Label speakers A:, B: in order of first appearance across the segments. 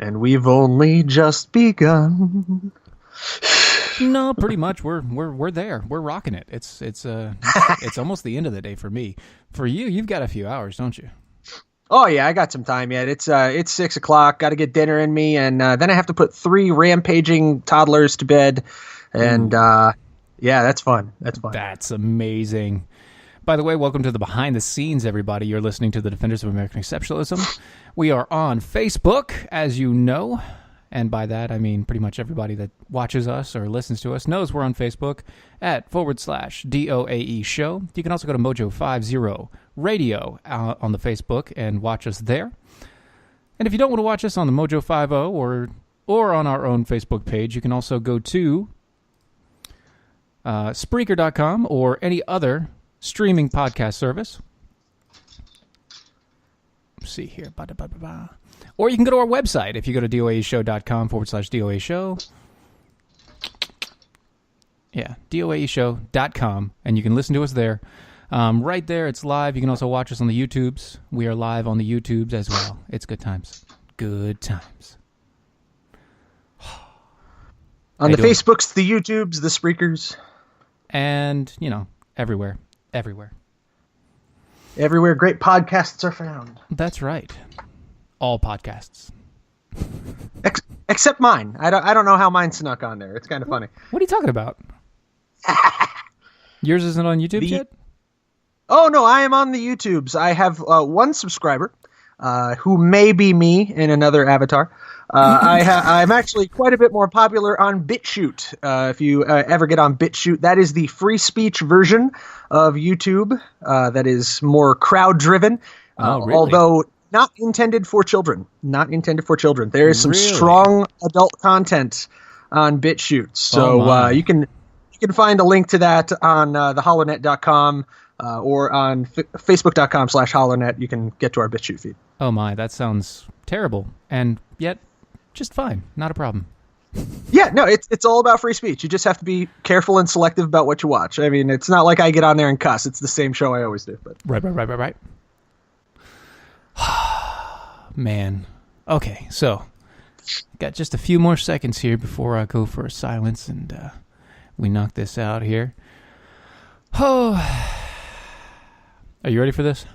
A: and we've only just begun.
B: No, pretty much we're there. We're rocking it. It's almost the end of the day for me. For you, you've got a few hours, don't you?
A: Oh yeah, I got some time yet. It's 6 o'clock. Got to get dinner in me, and then I have to put 3 rampaging toddlers to bed, and yeah, that's fun.
B: That's amazing. By the way, welcome to the behind the scenes, everybody. You're listening to the Defenders of American Exceptionalism. We are on Facebook, as you know. And by that, I mean pretty much everybody that watches us or listens to us knows we're on Facebook at /DOAE show. You can also go to Mojo50 Radio on the Facebook and watch us there. And if you don't want to watch us on the Mojo50 or on our own Facebook page, you can also go to Spreaker.com or any other streaming podcast service. Let's see here. Or you can go to our website if you go to doaeshow.com /DOA show. Yeah, doaeshow.com, and you can listen to us there. Right there, it's live. You can also watch us on the YouTubes. We are live on the YouTubes as well. It's good times. Good times.
A: On the Facebooks, the YouTubes, the Spreakers.
B: And, everywhere.
A: Everywhere great podcasts are found.
B: That's right. All podcasts.
A: Except mine. I don't know how mine snuck on there. It's kind of funny.
B: What are you talking about? Yours isn't on YouTube yet?
A: Oh, no, I am on the YouTubes. I have one subscriber who may be me in another avatar. I'm actually quite a bit more popular on BitChute. If you ever get on BitChute, that is the free speech version of YouTube that is more crowd-driven.
B: Really?
A: Although not intended for children. There is some strong adult content on BitChute. So you can find a link to that on thehollownet.com or on facebook.com /hollownet. You can get to our BitChute feed.
B: Oh my, that sounds terrible. And yet, just fine. Not a problem.
A: Yeah, no, it's all about free speech. You just have to be careful and selective about what you watch. I mean, it's not like I get on there and cuss. It's the same show I always do. But
B: Right. Man. Okay, so got just a few more seconds here before I go for a silence and we knock this out here. Oh, are you ready for this?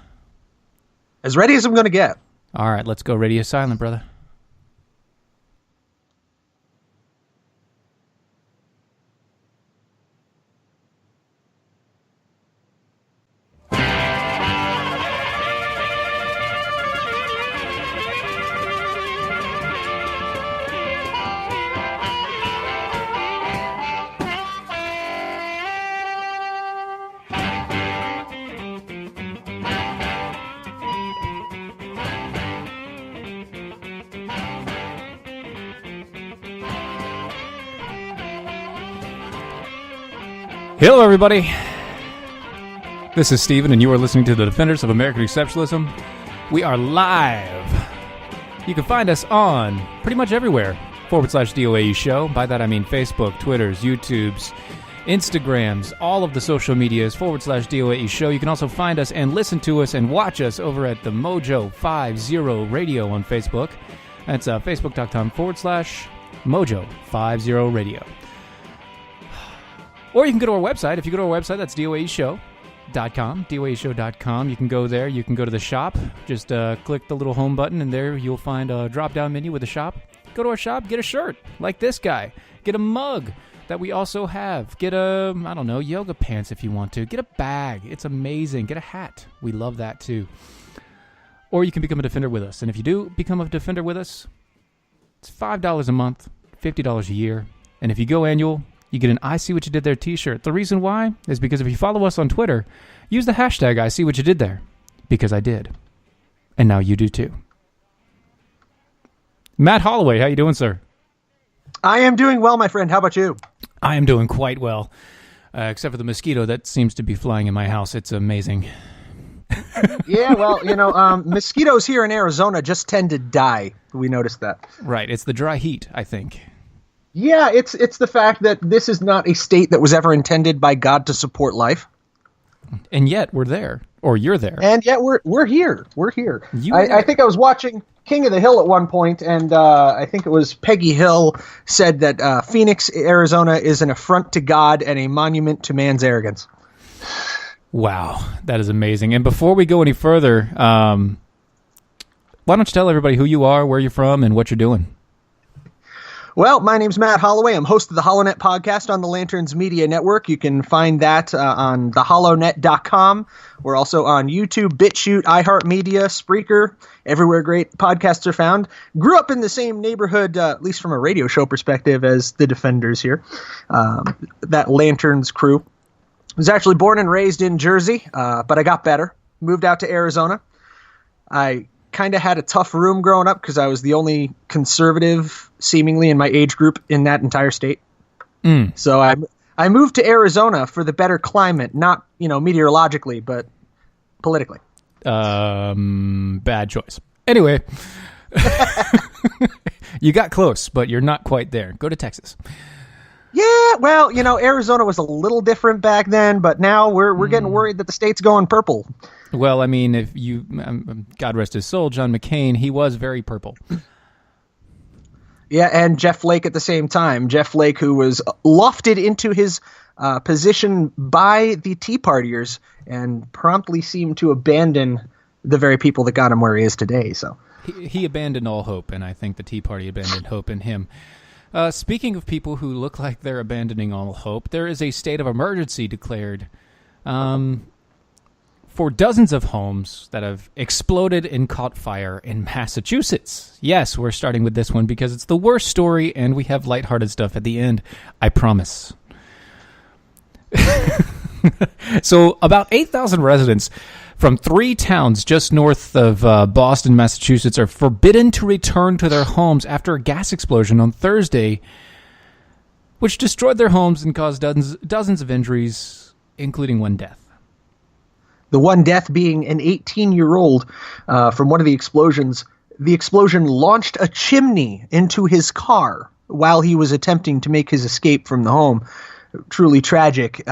A: As ready as I'm going to get.
B: All right, let's go radio silent, brother. Hello, everybody. This is Stephen, and you are listening to the Defenders of American Exceptionalism. We are live. You can find us on pretty much everywhere, /DOAE show. By that, I mean Facebook, Twitters, YouTubes, Instagrams, all of the social medias, /DOAE show. You can also find us and listen to us and watch us over at the Mojo50 Radio on Facebook. That's facebook.com /Mojo50 Radio. Or you can go to our website. If you go to our website, that's doaeshow.com, doaeshow.com. You can go there. You can go to the shop. Just click the little home button, and there you'll find a drop-down menu with a shop. Go to our shop, get a shirt like this guy. Get a mug that we also have. Get yoga pants if you want to. Get a bag. It's amazing. Get a hat. We love that, too. Or you can become a Defender with us. And if you do become a Defender with us, it's $5 a month, $50 a year. And if you go annual, you get an I See What You Did There t-shirt. The reason why is because if you follow us on Twitter, use the hashtag I See What You Did There. Because I did. And now you do too. Matt Holloway, how you doing, sir?
A: I am doing well, my friend. How about you?
B: I am doing quite well. Except for the mosquito that seems to be flying in my house. It's amazing.
A: Yeah, well, mosquitoes here in Arizona just tend to die. We noticed that.
B: Right. It's the dry heat, I think.
A: Yeah, it's the fact that this is not a state that was ever intended by God to support life.
B: And yet we're there, or you're there.
A: And yet we're here. I think I was watching king of the hill at one point, and I think it was Peggy Hill said that Phoenix, Arizona is an affront to God and a monument to man's arrogance.
B: Wow, that is amazing. And before we go any further, why don't you tell everybody who you are, where you're from, and what you're doing?
A: Well, my name's Matt Holloway. I'm host of the HollowNet podcast on the Lanterns Media Network. You can find that on thehollownet.com. We're also on YouTube, BitChute, iHeartMedia, Spreaker, everywhere great podcasts are found. Grew up in the same neighborhood, at least from a radio show perspective, as the Defenders here, that Lanterns crew. Was actually born and raised in Jersey, but I got better. Moved out to Arizona. I kind of had a tough room growing up because I was the only conservative, seemingly, in my age group in that entire state. So I moved to Arizona for the better climate, not, meteorologically, but politically.
B: Bad choice. Anyway, you got close, but you're not quite there. Go to Texas.
A: Yeah, well, Arizona was a little different back then, but now we're getting worried that the state's going purple.
B: Well, I mean, if you, God rest his soul, John McCain, he was very purple.
A: Yeah, and Jeff Flake at the same time. Jeff Flake, who was lofted into his position by the Tea Partiers and promptly seemed to abandon the very people that got him where he is today. So
B: he abandoned all hope, and I think the Tea Party abandoned hope in him. Speaking of people who look like they're abandoning all hope, there is a state of emergency declared for dozens of homes that have exploded and caught fire in Massachusetts. Yes, we're starting with this one because it's the worst story, and we have lighthearted stuff at the end. I promise. So about 8,000 residents from 3 towns just north of Boston, Massachusetts, are forbidden to return to their homes after a gas explosion on Thursday, which destroyed their homes and caused dozens of injuries, including one death.
A: The one death being an 18-year-old from one of the explosions. The explosion launched a chimney into his car while he was attempting to make his escape from the home. Truly tragic.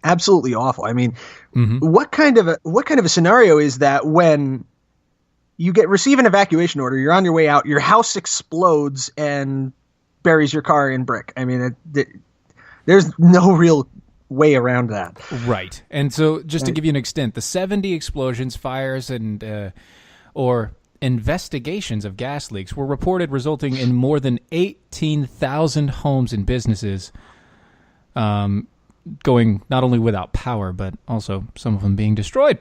A: Absolutely awful. I mean, what kind of a scenario is that when you receive an evacuation order, you're on your way out, your house explodes and buries your car in brick? I mean, there's no real way around that.
B: Right. And so just to give you an extent, the 70 explosions, fires, and or investigations of gas leaks were reported, resulting in more than 18,000 homes and businesses going not only without power, but also some of them being destroyed.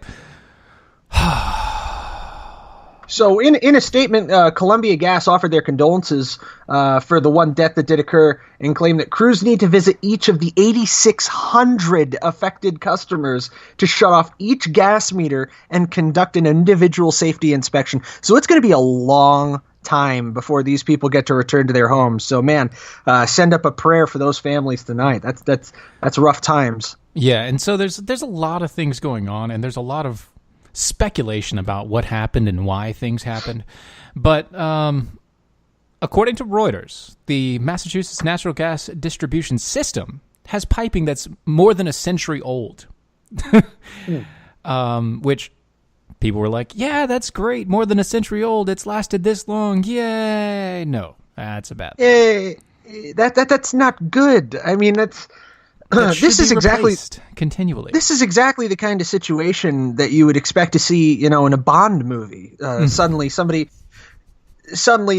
A: So in a statement, Columbia Gas offered their condolences for the one death that did occur and claimed that crews need to visit each of the 8,600 affected customers to shut off each gas meter and conduct an individual safety inspection. So it's going to be a long time before these people get to return to their homes. So, man, send up a prayer for those families tonight. That's rough times.
B: Yeah, and so there's a lot of things going on, and there's a lot of speculation about what happened and why things happened. But according to Reuters, the Massachusetts natural gas distribution system has piping that's more than a century old, which people were like, yeah, that's great. More than a century old. It's lasted this long. Yay. No, that's a bad thing.
A: That's not good. I mean, this is exactly
B: continually.
A: This is exactly the kind of situation that you would expect to see, in a Bond movie. Suddenly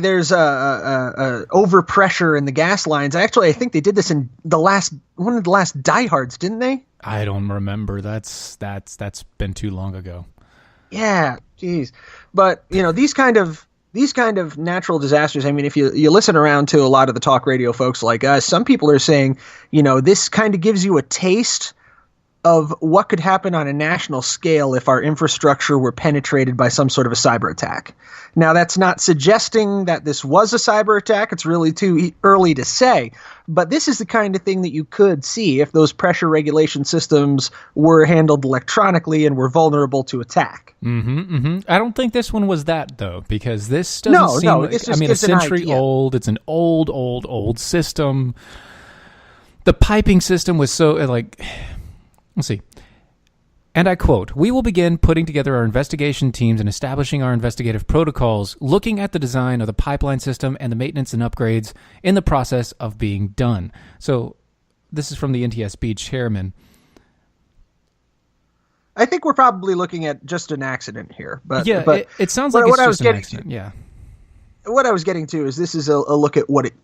A: there's a overpressure in the gas lines. Actually, I think they did this in one of the last Die Hards, didn't they?
B: I don't remember. That's been too long ago.
A: Yeah, geez. But, these kind of natural disasters, I mean, if you listen around to a lot of the talk radio folks like us, some people are saying, this kind of gives you a taste of what could happen on a national scale if our infrastructure were penetrated by some sort of a cyber attack. Now, that's not suggesting that this was a cyber attack. It's really too early to say. But this is the kind of thing that you could see if those pressure regulation systems were handled electronically and were vulnerable to attack.
B: I don't think this one was that, though, because this doesn't seem like, a century old. It's an old system. The piping system was so, let's see. And I quote, "We will begin putting together our investigation teams and establishing our investigative protocols, looking at the design of the pipeline system and the maintenance and upgrades in the process of being done." So this is from the NTSB chairman.
A: I think we're probably looking at just an accident here. But
B: it sounds like it's just an accident. Yeah.
A: What I was getting to is this is a look at what it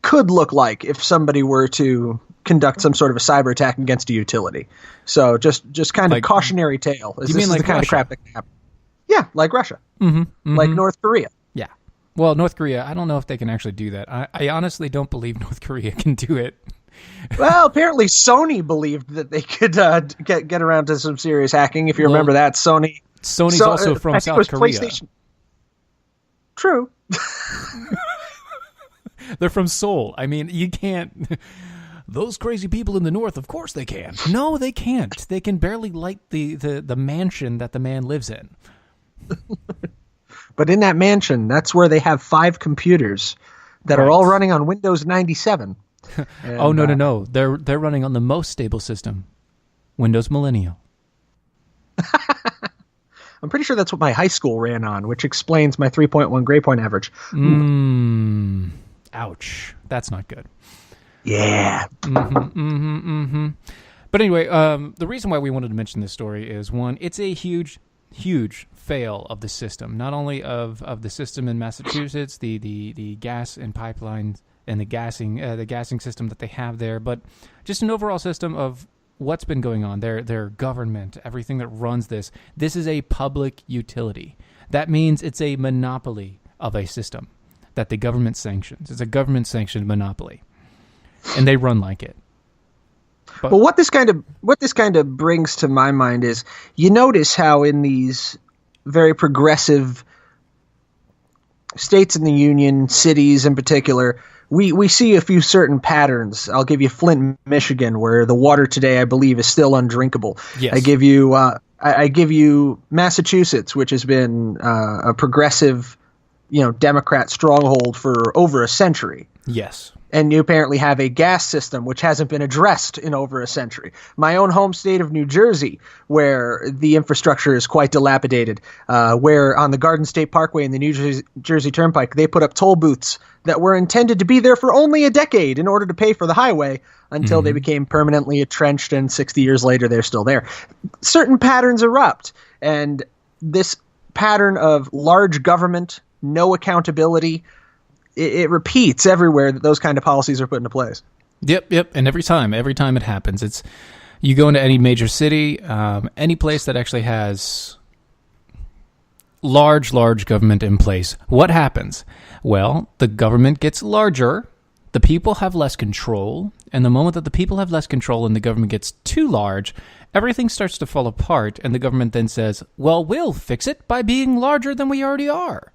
A: could look like if somebody were to conduct some sort of a cyber attack against a utility. So just kind of cautionary tale.
B: You mean like
A: the kind of crap that can happen? Yeah, like Russia. Like North Korea.
B: Yeah. Well, North Korea, I don't know if they can actually do that. I honestly don't believe North Korea can do it.
A: Well, apparently Sony believed that they could get around to some serious hacking. If you remember that, Sony's
B: also from South Korea.
A: PlayStation. True.
B: They're from Seoul. I mean, you can't... Those crazy people in the north, of course they can. No, they can't. They can barely light the mansion that the man lives in.
A: But in that mansion, that's where they have 5 computers that are all running on Windows 97. And,
B: oh, no. They're running on the most stable system, Windows Millennial.
A: I'm pretty sure that's what my high school ran on, which explains my 3.1 grade point average.
B: Ouch. That's not good.
A: Yeah.
B: But anyway, the reason why we wanted to mention this story is, one, it's a huge fail of the system. Not only of the system in Massachusetts, the gas and pipelines and the gassing system that they have there, but just an overall system of what's been going on. Their government, everything that runs this. This is a public utility. That means it's a monopoly of a system that the government sanctions. It's a government-sanctioned monopoly. And they run like it.
A: But what this kind of brings to my mind is, you notice how in these very progressive states in the union, cities in particular, we see a few certain patterns. I'll give you Flint, Michigan, where the water today, I believe, is still undrinkable.
B: Yes.
A: I give you Massachusetts, which has been a progressive, Democrat stronghold for over a century.
B: Yes.
A: And you apparently have a gas system which hasn't been addressed in over a century. My own home state of New Jersey, where the infrastructure is quite dilapidated, where on the Garden State Parkway and the New Jersey Turnpike, they put up toll booths that were intended to be there for only a decade in order to pay for the highway until they became permanently entrenched, and 60 years later they're still there. Certain patterns erupt, and this pattern of large government, no accountability, it repeats everywhere that those kind of policies are put into place.
B: Yep. And every time it happens, you go into any major city, any place that actually has large government in place. What happens? Well, the government gets larger, the people have less control, and the moment that the people have less control and the government gets too large, everything starts to fall apart, and the government then says, well, we'll fix it by being larger than we already are.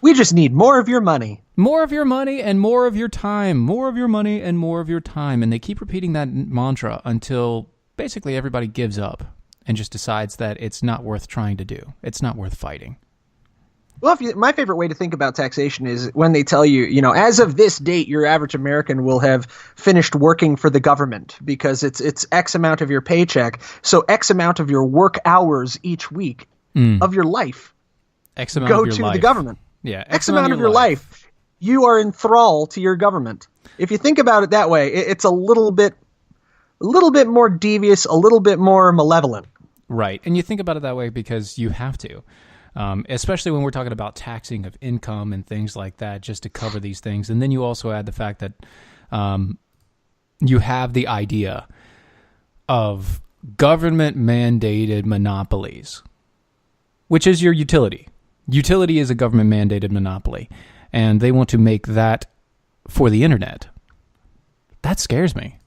A: We just need more of your money.
B: More of your money and more of your time. More of your money and more of your time. And they keep repeating that mantra until basically everybody gives up and just decides that it's not worth trying to do. It's not worth fighting.
A: Well, my favorite way to think about taxation is when they tell you, as of this date, your average American will have finished working for the government because it's X amount of your paycheck. So X amount of your work hours each week of your life
B: X amount
A: go
B: of your
A: to
B: life.
A: the government.
B: Yeah,
A: X amount of your life. You are in thrall to your government. If you think about it that way, it's a little bit more devious, a little bit more malevolent.
B: Right, and you think about it that way because you have to, especially when we're talking about taxing of income and things like that, just to cover these things. And then you also add the fact that you have the idea of government-mandated monopolies, which is your utility. Utility is a government-mandated monopoly, and they want to make that for the internet. That scares me.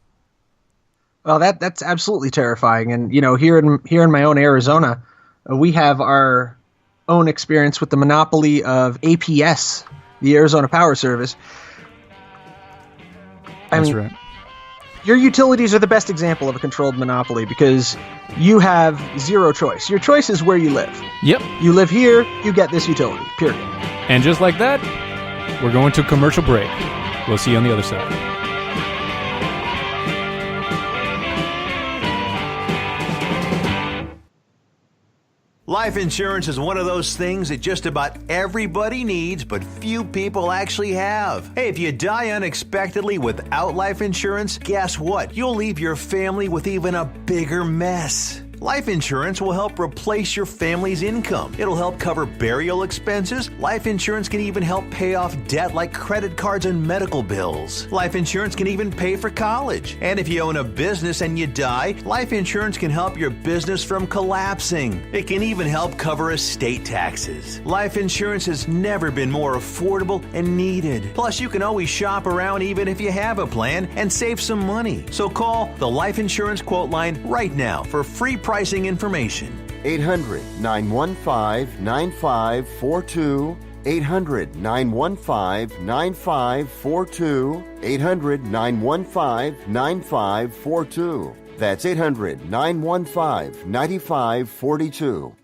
A: Well, that's absolutely terrifying. And here in my own Arizona, we have our own experience with the monopoly of APS, the Arizona Power Service.
B: That's right.
A: Your utilities are the best example of a controlled monopoly because you have zero choice. Your choice is where you live.
B: Yep.
A: You live here, you get this utility, period.
B: And just like that, we're going to a commercial break. We'll see you on the other side.
C: Life insurance is one of those things that just about everybody needs, but few people actually have. Hey, if you die unexpectedly without life insurance, guess what? You'll leave your family with even a bigger mess. Life insurance will help replace your family's income. It'll help cover burial expenses. Life insurance can even help pay off debt like credit cards and medical bills. Life insurance can even pay for college. And if you own a business and you die, life insurance can help your business from collapsing. It can even help cover estate taxes. Life insurance has never been more affordable and needed. Plus, you can always shop around even if you have a plan and save some money. So call the Life Insurance Quote Line right now for free pricing information.
D: 800-915-9542. 800-915-9542. 800-915-9542. That's 800-915-9542.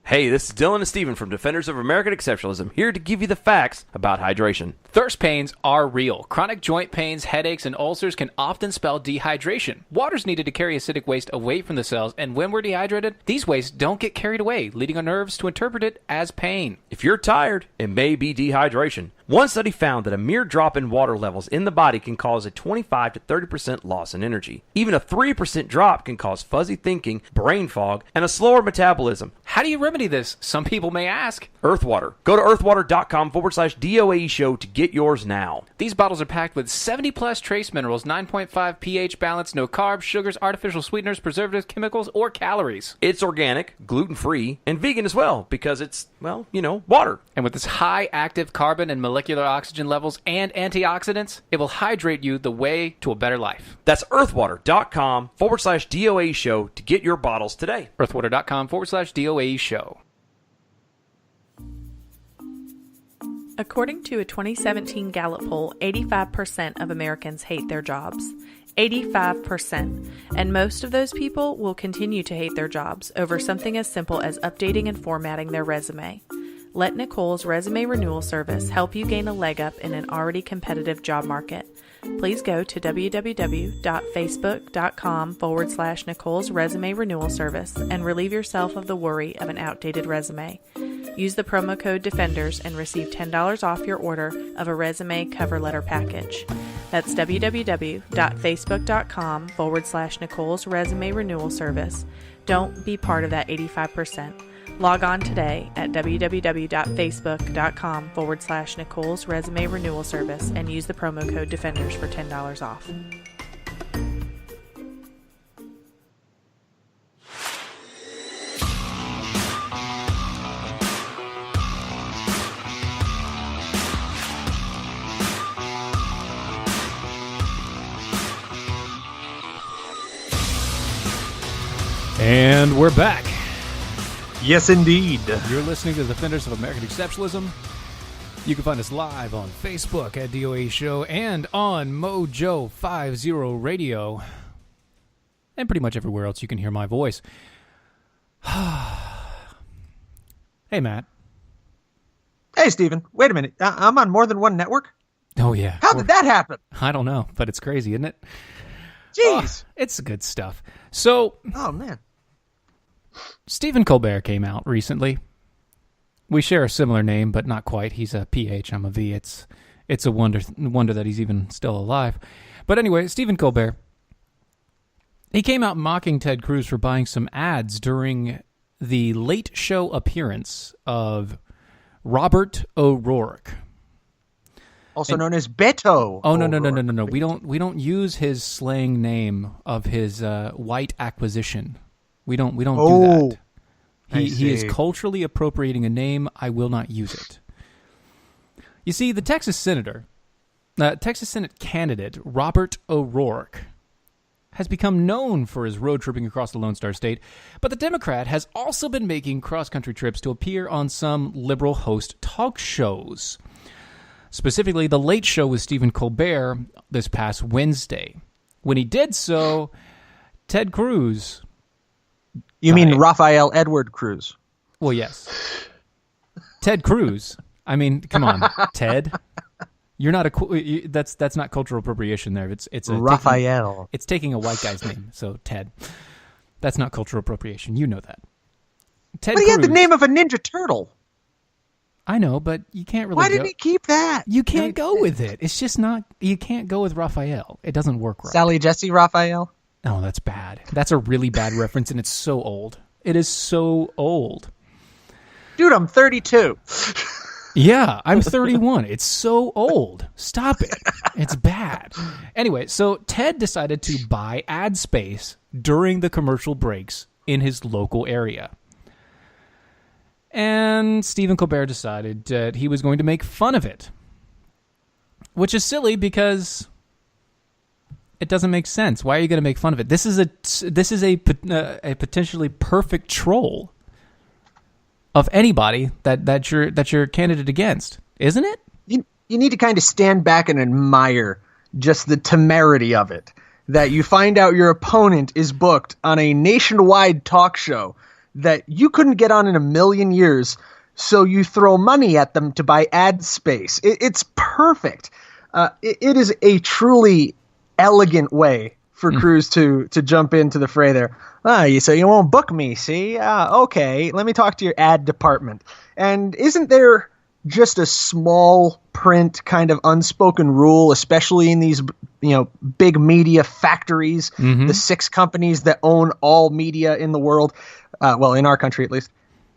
E: Hey, this is Dylan and Stephen from Defenders of American Exceptionalism, here to give you the facts about hydration.
B: Thirst pains are real. Chronic joint pains, headaches, and ulcers can often spell dehydration. Water's needed to carry acidic waste away from the cells, and when we're dehydrated, these wastes don't get carried away, leading our nerves to interpret it as pain.
E: If you're tired, it may be dehydration. One study found that a mere drop in water levels in the body can cause a 25 to 30% loss in energy. Even a 3% drop can cause fuzzy thinking, brain fog, and a slower metabolism.
B: How do you remedy this? Some people may ask.
E: Earthwater. Go to earthwater.com/DOAE show to get yours now.
B: These bottles are packed with 70 plus trace minerals, 9.5 pH balance, no carbs, sugars, artificial sweeteners, preservatives, chemicals, or calories.
E: It's organic, gluten-free, and vegan as well because it's, well, water.
B: And with its high active carbon and molecular oxygen levels and antioxidants, it will hydrate you the way to a better life.
E: That's earthwater.com/DOAE show to get your bottles today.
B: earthwater.com/DOAE show.
F: According to a 2017 Gallup poll, 85% of Americans hate their jobs. 85%. And most of those people will continue to hate their jobs over something as simple as updating and formatting their resume. Let Nicole's Resume Renewal Service help you gain a leg up in an already competitive job market. Please go to www.facebook.com/Nicole's Resume Renewal Service and relieve yourself of the worry of an outdated resume. Use the promo code DEFENDERS and receive $10 off your order of a resume cover letter package. That's www.facebook.com/Nicole's Resume Renewal Service. Don't be part of that 85%. Log on today at www.facebook.com/Nicole's Resume Renewal Service and use the promo code DEFENDERS for $10 off.
B: And we're back.
A: Yes, indeed.
B: You're listening to the Defenders of American Exceptionalism. You can find us live on Facebook at DOA Show and on Mojo 50 Radio. And pretty much everywhere else you can hear my voice. Hey, Matt.
A: Hey, Stephen. Wait a minute. I'm on more than one network?
B: Oh, yeah.
A: How did that happen?
B: I don't know, but it's crazy, isn't it?
A: Jeez.
B: It's good stuff. So...
A: Oh, man.
B: Stephen Colbert came out recently. We share a similar name, but not quite. He's a PH, I'm a V. It's a wonder that he's even still alive. But anyway, Stephen Colbert, he came out mocking Ted Cruz for buying some ads during the late show appearance of Robert O'Rourke.
A: Also known as Beto.
B: Oh, no. We don't use his slang name of his white acquisition. We don't do that. He is culturally appropriating a name. I will not use it. You see, the Texas Senate candidate Robert O'Rourke has become known for his road tripping across the Lone Star State, but the Democrat has also been making cross-country trips to appear on some liberal host talk shows. Specifically, The Late Show with Stephen Colbert this past Wednesday. When he did so, Ted Cruz...
A: You mean Raphael Edward Cruz?
B: Well, yes. Ted Cruz. I mean, come on, Ted. You're not that's not cultural appropriation there. It's
A: Raphael.
B: It's taking a white guy's name, so Ted. That's not cultural appropriation. You know that. Ted
A: But he had the
B: Cruz-
A: name of a Ninja Turtle.
B: I know, but you can't really
A: Why
B: go...
A: didn't he keep that?
B: You can't go with it. It's just not... You can't go with Raphael. It doesn't work right.
A: Sally Jesse Raphael?
B: Oh, that's bad. That's a really bad reference, and it's so old. It is so old.
A: Dude, I'm 32.
B: Yeah, I'm 31. It's so old. Stop it. It's bad. Anyway, so Ted decided to buy ad space during the commercial breaks in his local area. And Stephen Colbert decided that he was going to make fun of it. Which is silly because it doesn't make sense. Why are you going to make fun of it? This is a potentially perfect troll of anybody that you're candidate against, isn't it?
A: You need to kind of stand back and admire just the temerity of it. That you find out your opponent is booked on a nationwide talk show that you couldn't get on in a million years, so you throw money at them to buy ad space. It's perfect. It is a truly elegant way for Cruz to jump into the fray there. So you won't book me, see? Okay, let me talk to your ad department. And isn't there just a small print kind of unspoken rule, especially in these big media factories, the 6 companies that own all media in the world, well, in our country at least,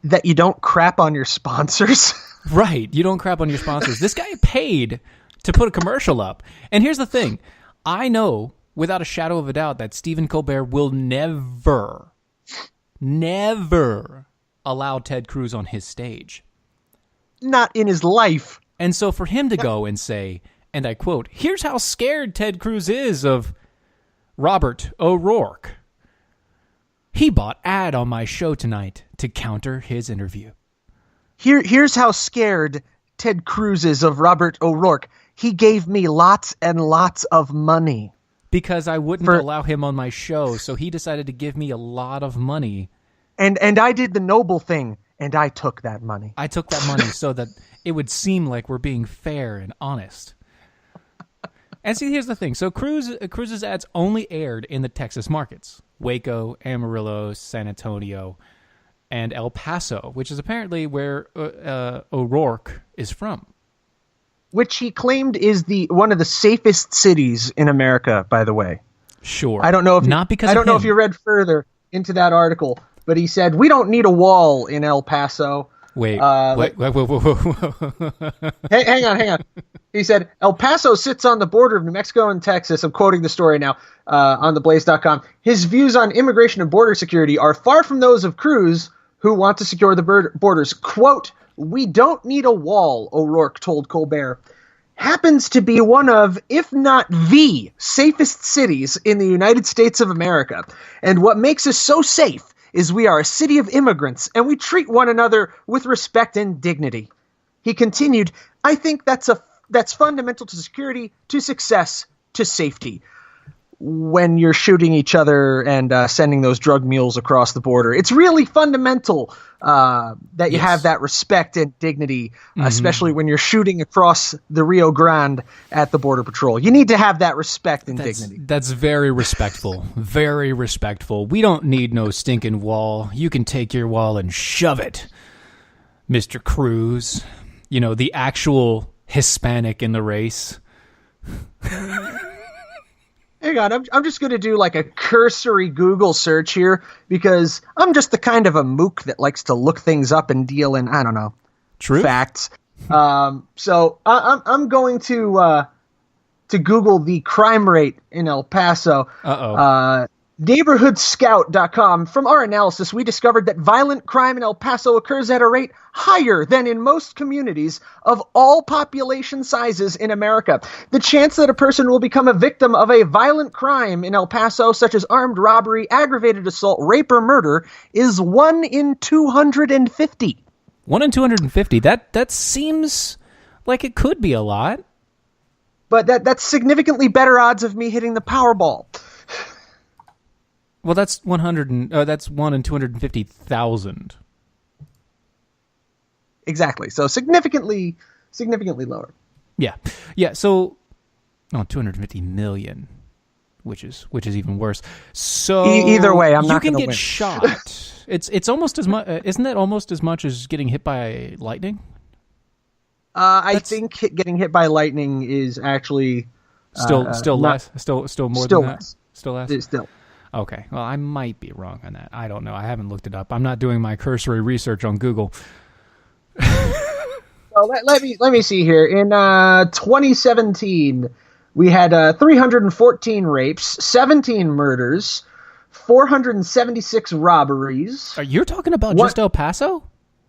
A: that you don't crap on your sponsors?
B: Right, you don't crap on your sponsors. This guy paid to put a commercial up. And here's the thing. I know without a shadow of a doubt that Stephen Colbert will never allow Ted Cruz on his stage.
A: Not in his life.
B: And so for him to go and say, and I quote, "Here's how scared Ted Cruz is of Robert O'Rourke. He bought ad on my show tonight to counter his interview."
A: Here's how scared Ted Cruz is of Robert O'Rourke. He gave me lots and lots of money.
B: Because I wouldn't allow him on my show, so he decided to give me a lot of money.
A: And I did the noble thing, and I took that money.
B: I took that money so that it would seem like we're being fair and honest. And see, here's the thing. So Cruz's ads only aired in the Texas markets. Waco, Amarillo, San Antonio, and El Paso, which is apparently where O'Rourke is from.
A: Which he claimed is one of the safest cities in America, by the way.
B: Sure.
A: I don't know if
B: know
A: if you read further into that article, but he said we don't need a wall in El Paso.
B: Wait.
A: Hang on. He said El Paso sits on the border of New Mexico and Texas. I'm quoting the story now on theblaze.com. His views on immigration and border security are far from those of Cruz, who want to secure the borders. Quote, "We don't need a wall," O'Rourke told Colbert. Happens to be one of, if not the, safest cities in the United States of America. And what makes us so safe is we are a city of immigrants, and we treat one another with respect and dignity. He continued, "I think that's fundamental to security, to success, to safety." When you're shooting each other and sending those drug mules across the border, it's really fundamental that you have that respect and dignity, especially when you're shooting across the Rio Grande at the Border Patrol. You need to have that respect and dignity.
B: That's very respectful. Very respectful. We don't need no stinking wall. You can take your wall and shove it, Mr. Cruz. The actual Hispanic in the race.
A: Hang on, I'm just going to do like a cursory Google search here because I'm just the kind of a mook that likes to look things up and deal in, I don't know, facts. So I'm going to Google the crime rate in El Paso. NeighborhoodScout.com. From our analysis, we discovered that violent crime in El Paso occurs at a rate higher than in most communities of all population sizes in America. The chance that a person will become a victim of a violent crime in El Paso, such as armed robbery, aggravated assault, rape, or murder, is 1 in 250.
B: 1 in 250? That seems like it could be a lot.
A: But that's significantly better odds of me hitting the Powerball.
B: Well, that's 1 in 250,000.
A: Exactly. So significantly lower.
B: Yeah. So, 250 million. which is even worse. So
A: either way, I'm not going to win.
B: You can get shot. It's almost as much. Isn't that almost as much as getting hit by lightning?
A: I think getting hit by lightning is actually
B: still less. Still more than that.
A: Less.
B: Still less.
A: Still.
B: Okay. Well, I might be wrong on that. I don't know. I haven't looked it up. I'm not doing my cursory research on Google.
A: Well, let me see here. In 2017, we had 314 rapes, 17 murders, 476 robberies.
B: You're talking about just El Paso?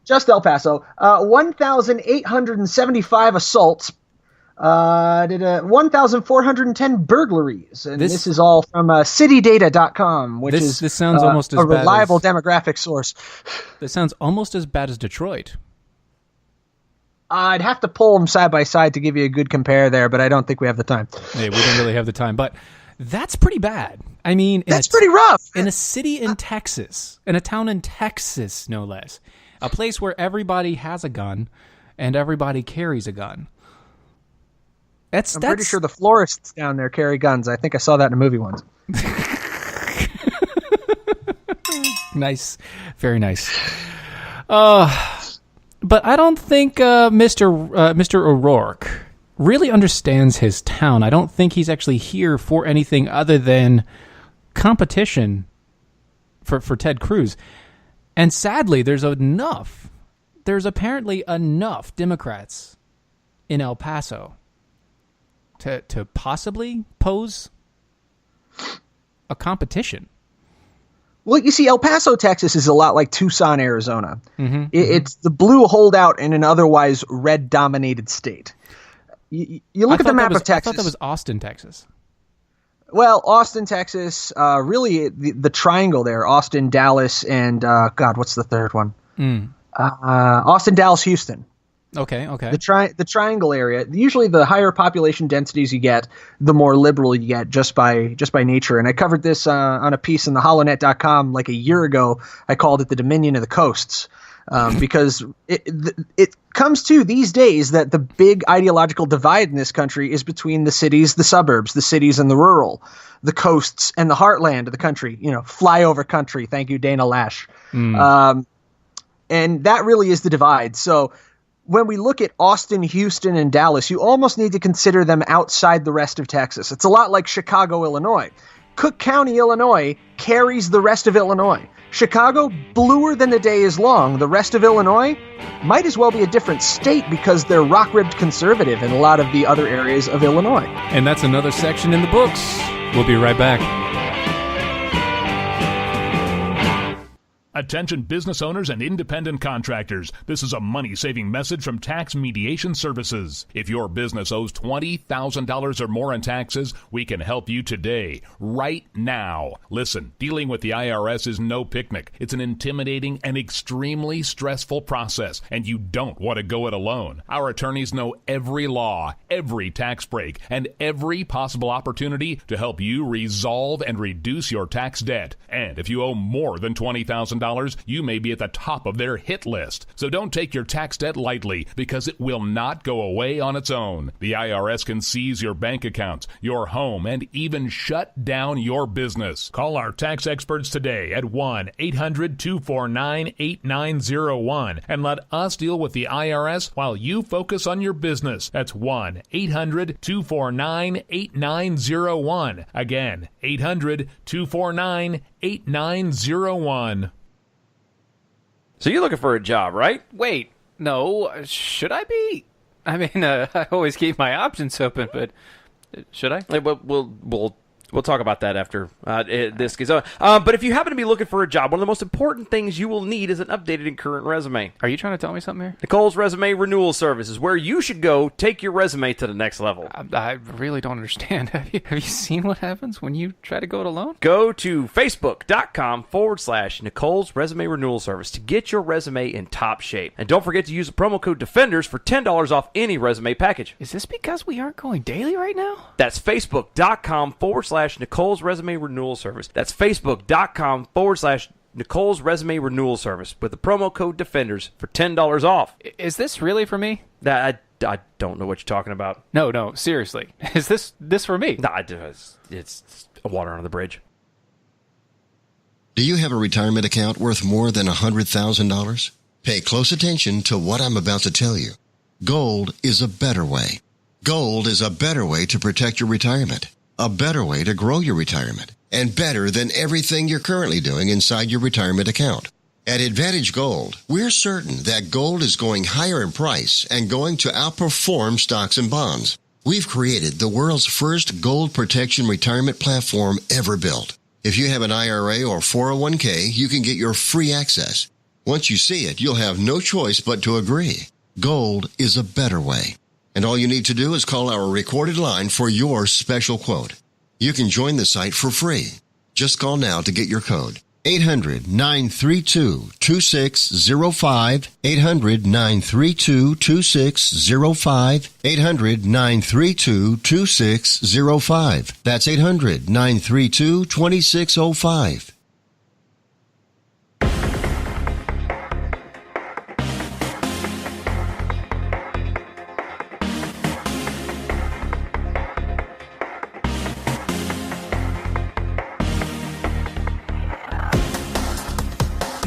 A: Just El Paso. 1,875 assaults. 1,410 burglaries. And this is all from citydata.com, which
B: this sounds almost as
A: a
B: bad
A: reliable demographic source.
B: This sounds almost as bad as Detroit.
A: I'd have to pull them side by side to give you a good compare there, but I don't think we have the time.
B: Hey, we don't really have the time, but that's pretty bad. I mean,
A: that's pretty rough.
B: In a city in Texas, in a town in Texas, no less, a place where everybody has a gun and everybody carries a gun. I'm
A: pretty sure the florists down there carry guns. I think I saw that in a movie once.
B: Nice. Very nice. But I don't think Mr. O'Rourke really understands his town. I don't think he's actually here for anything other than competition for Ted Cruz. And sadly, there's apparently enough Democrats in El Paso to possibly pose a competition.
A: Well, you see, El Paso, Texas is a lot like Tucson, Arizona. It's the blue holdout in an otherwise red-dominated state. You look at the map of Texas.
B: I thought that was Austin, Texas.
A: Well, Austin, Texas, really the triangle there, Austin, Dallas, and, what's the third one? Austin, Dallas, Houston.
B: Okay.
A: The triangle area. Usually, the higher population densities you get, the more liberal you get just by nature. And I covered this on a piece in thehollownet.com like a year ago. I called it the Dominion of the Coasts because it comes to these days that the big ideological divide in this country is between the cities, the suburbs, the cities and the rural, the coasts and the heartland of the country. Flyover country. Thank you, Dana Lash. And that really is the divide. So when we look at Austin, Houston, and Dallas, you almost need to consider them outside the rest of Texas. It's a lot like Chicago, Illinois. Cook County, Illinois, carries the rest of Illinois. Chicago, bluer than the day is long. The rest of Illinois might as well be a different state because they're rock-ribbed conservative in a lot of the other areas of Illinois.
B: And that's another section in the books. We'll be right back.
G: Attention business owners and independent contractors. This is a money-saving message from Tax Mediation Services. If your business owes $20,000 or more in taxes, we can help you today, right now. Listen, dealing with the IRS is no picnic. It's an intimidating and extremely stressful process, and you don't want to go it alone. Our attorneys know every law, every tax break, and every possible opportunity to help you resolve and reduce your tax debt. And if you owe more than $20,000, you may be at the top of their hit list. So don't take your tax debt lightly because it will not go away on its own. The IRS can seize your bank accounts, your home, and even shut down your business. Call our tax experts today at 1-800-249-8901 and let us deal with the IRS while you focus on your business. That's 1-800-249-8901. Again, 800-249-8901.
E: So you're looking for a job, right?
B: Wait, no, should I be? I mean, I always keep my options open, but should I?
E: We'll talk about that after this gets on. But if you happen to be looking for a job, one of the most important things you will need is an updated and current resume.
B: Are you trying to tell me something here?
E: Nicole's Resume Renewal Service is where you should go take your resume to the next level.
B: I really don't understand. Have you seen what happens when you try to go it alone?
E: Go to Facebook.com/Nicole's Resume Renewal Service to get your resume in top shape. And don't forget to use the promo code Defenders for $10 off any resume package.
B: Is this because we aren't going daily right now?
E: That's Facebook.com/Nicole's Resume Renewal Service. That's Facebook.com/Nicole's Resume Renewal Service with the promo code Defenders for $10 off.
B: Is this really for me?
E: I don't know what you're talking about.
B: No, seriously. Is this for me?
E: Nah, it's water under the bridge.
H: Do you have a retirement account worth more than $100,000? Pay close attention to what I'm about to tell you. Gold is a better way. Gold is a better way to protect your retirement, a better way to grow your retirement, and better than everything you're currently doing inside your retirement account. At Advantage Gold, we're certain that gold is going higher in price and going to outperform stocks and bonds. We've created the world's first gold protection retirement platform ever built. If you have an IRA or 401k, you can get your free access. Once you see it, you'll have no choice but to agree. Gold is a better way. And all you need to do is call our recorded line for your special quote. You can join the site for free. Just call now to get your code. 800-932-2605. 800-932-2605. 800-932-2605. That's 800-932-2605.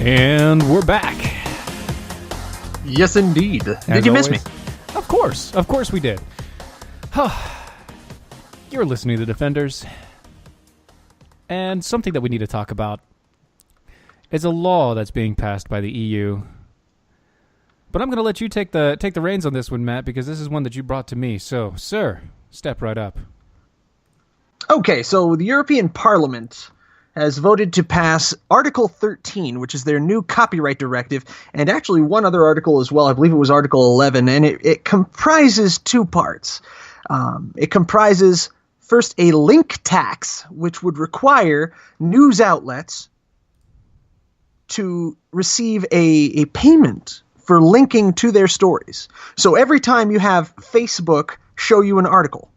B: And we're back.
A: Yes, indeed. Did you miss me?
B: Of course we did. You're listening to Defenders, and something that we need to talk about is a law that's being passed by the EU. But I'm going to let you take the reins on this one, Matt, because this is one that you brought to me. So, sir, step right up.
A: Okay, so the European Parliament has voted to pass Article 13, which is their new copyright directive, and actually one other article as well. I believe it was Article 11, and it comprises two parts. It comprises, first, a link tax, which would require news outlets to receive a payment for linking to their stories. So every time you have Facebook show you an article,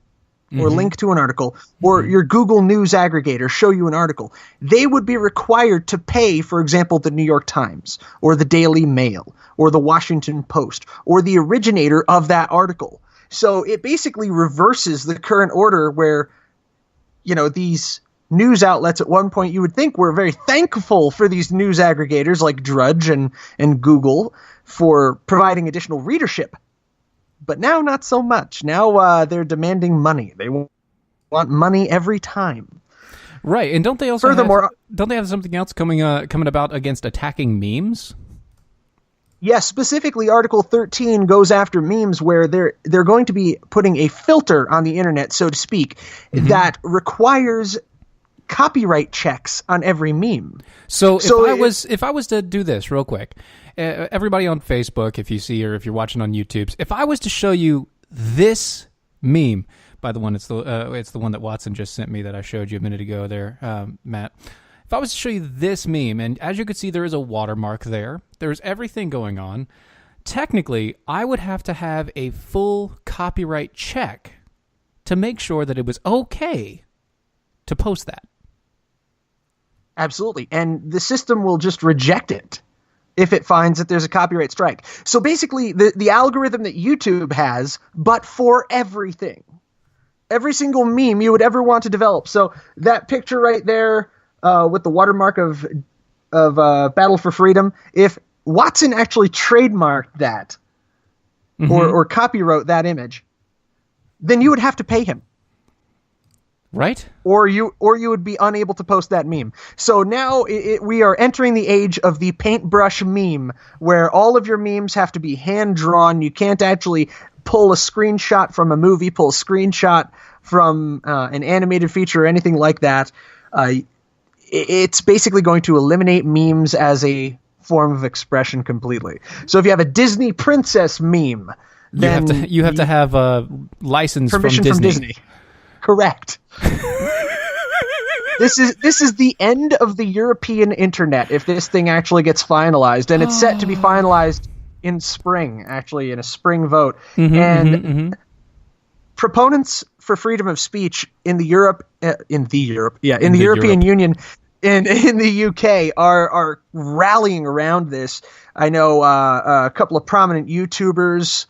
A: or link to an article, or your Google News aggregator show you an article, they would be required to pay, for example, the New York Times, or the Daily Mail, or the Washington Post, or the originator of that article. So it basically reverses the current order where, these news outlets at one point you would think were very thankful for these news aggregators like Drudge and Google for providing additional readership. But now, not so much. Now they're demanding money. They want money every time.
B: Right, and don't they also
A: Furthermore,
B: don't they have something else coming about against attacking memes?
A: Yes, specifically, Article 13 goes after memes where they're going to be putting a filter on the internet, so to speak, that requires copyright checks on every meme.
B: So if I was to do this real quick. Everybody on Facebook, if you see, or if you're watching on YouTube, if I was to show you this meme, by the one, it's the one that Watson just sent me that I showed you a minute ago there, Matt. If I was to show you this meme, and as you can see, there is a watermark there. There's everything going on. Technically, I would have to have a full copyright check to make sure that it was okay to post that.
A: Absolutely. And the system will just reject it if it finds that there's a copyright strike. So basically, the algorithm that YouTube has, but for everything. Every single meme you would ever want to develop. So that picture right there with the watermark of Battle for Freedom, if Watson actually trademarked that or copywrote that image, then you would have to pay him.
B: Right?
A: Or you would be unable to post that meme. So now we are entering the age of the paintbrush meme, where all of your memes have to be hand-drawn. You can't actually pull a screenshot from a movie, pull a screenshot from an animated feature or anything like that. It's basically going to eliminate memes as a form of expression completely. So if you have a Disney princess meme, then
B: you have to have a license
A: permission
B: from Disney.
A: Correct. This is the end of the European internet if this thing actually gets finalized, and it's set to be finalized in spring, actually in a spring vote. Proponents for freedom of speech in the European Union and in the UK are rallying around this. I know a couple of prominent YouTubers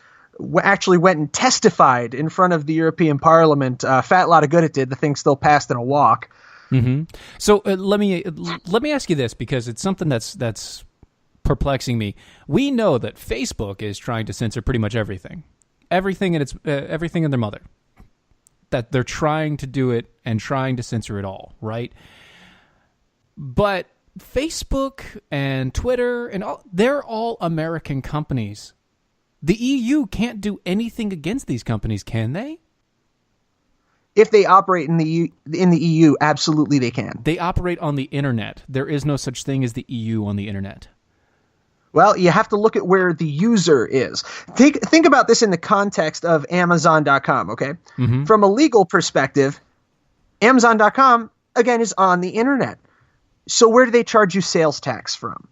A: actually went and testified in front of the European Parliament. Fat lot of good it did. The thing still passed in a walk.
B: Mm-hmm. So let me ask you this, because it's something that's perplexing me. We know that Facebook is trying to censor pretty much everything in their mother. That they're trying to do it and trying to censor it all, right? But Facebook and Twitter and they're all American companies. The EU can't do anything against these companies, can they?
A: If they operate in the EU, absolutely they can.
B: They operate on the internet. There is no such thing as the EU on the internet.
A: Well, you have to look at where the user is. Think about this in the context of Amazon.com, okay? Mm-hmm. From a legal perspective, Amazon.com, again, is on the internet. So where do they charge you sales tax from?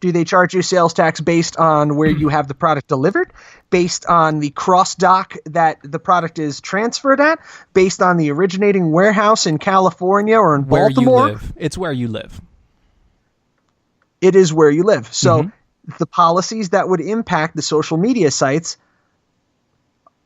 A: Do they charge you sales tax based on where you have the product delivered, based on the cross-dock that the product is transferred at, based on the originating warehouse in California or in Baltimore?
B: Where you live. It's where you live.
A: It is where you live. So the policies that would impact the social media sites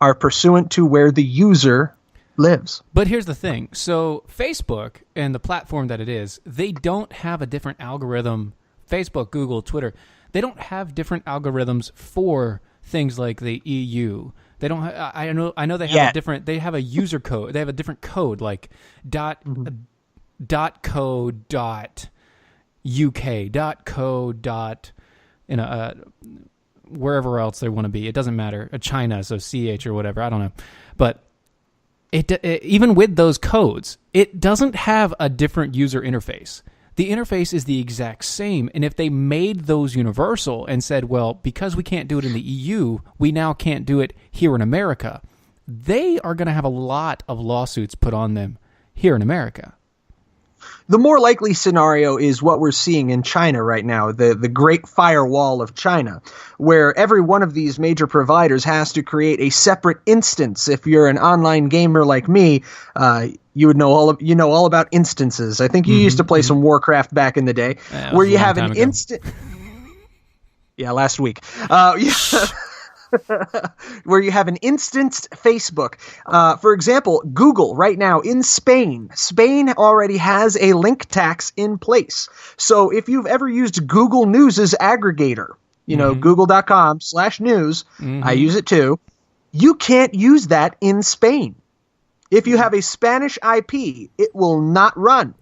A: are pursuant to where the user lives.
B: But here's the thing. So Facebook and the platform that it is, they don't have a different algorithm. Facebook, Google, Twitter, they don't have different algorithms for things like the EU. They don't. I know they have a different. They have a user code. They have a different code, like .co .uk .co wherever else they want to be. It doesn't matter. China, so CH or whatever. I don't know, but even with those codes, it doesn't have a different user interface. The interface is the exact same, and if they made those universal and said, well, because we can't do it in the EU, we now can't do it here in America, they are going to have a lot of lawsuits put on them here in America.
A: The more likely scenario is what we're seeing in China right now, the Great Firewall of China, where every one of these major providers has to create a separate instance. If you're an online gamer like me, you would know all about instances. I think you used to play some Warcraft back in the day, where you have an instant. Yeah, last week. Where you have an instanced Facebook. For example, Google right now in Spain already has a link tax in place. So if you've ever used Google News' aggregator, google.com/news, I use it too, you can't use that in Spain. If you have a Spanish IP, it will not run.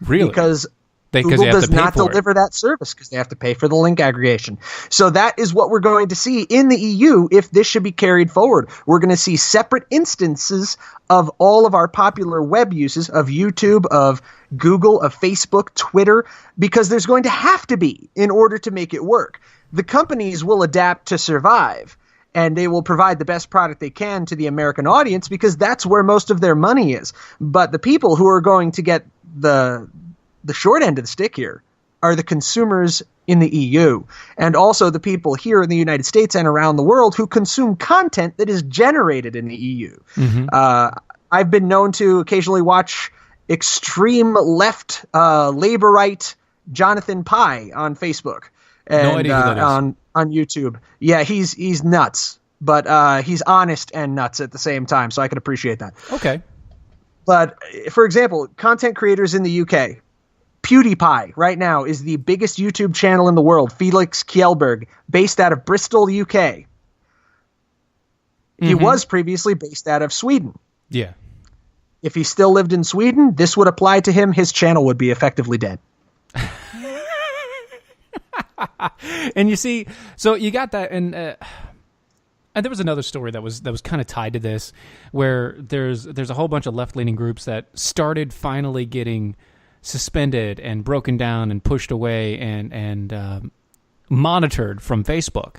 B: Really?
A: Because Google does not deliver that service because they have to pay for the link aggregation. So that is what we're going to see in the EU if this should be carried forward. We're going to see separate instances of all of our popular web uses of YouTube, of Google, of Facebook, Twitter, because there's going to have to be in order to make it work. The companies will adapt to survive, and they will provide the best product they can to the American audience because that's where most of their money is. But the people who are going to get the short end of the stick here are the consumers in the EU, and also the people here in the United States and around the world who consume content that is generated in the EU. I've been known to occasionally watch extreme left labor-right Jonathan Pye on Facebook and
B: no idea who that is.
A: On YouTube. Yeah, he's nuts, but he's honest and nuts at the same time, so I can appreciate that.
B: Okay.
A: But for example, content creators in the UK, PewDiePie right now is the biggest YouTube channel in the world, Felix Kjellberg, based out of Bristol, UK. He was previously based out of Sweden.
B: Yeah.
A: If he still lived in Sweden, this would apply to him. His channel would be effectively dead.
B: And you see, so you got that, and there was another story that was kind of tied to this, where there's a whole bunch of left-leaning groups that started finally getting suspended and broken down and pushed away and monitored from Facebook,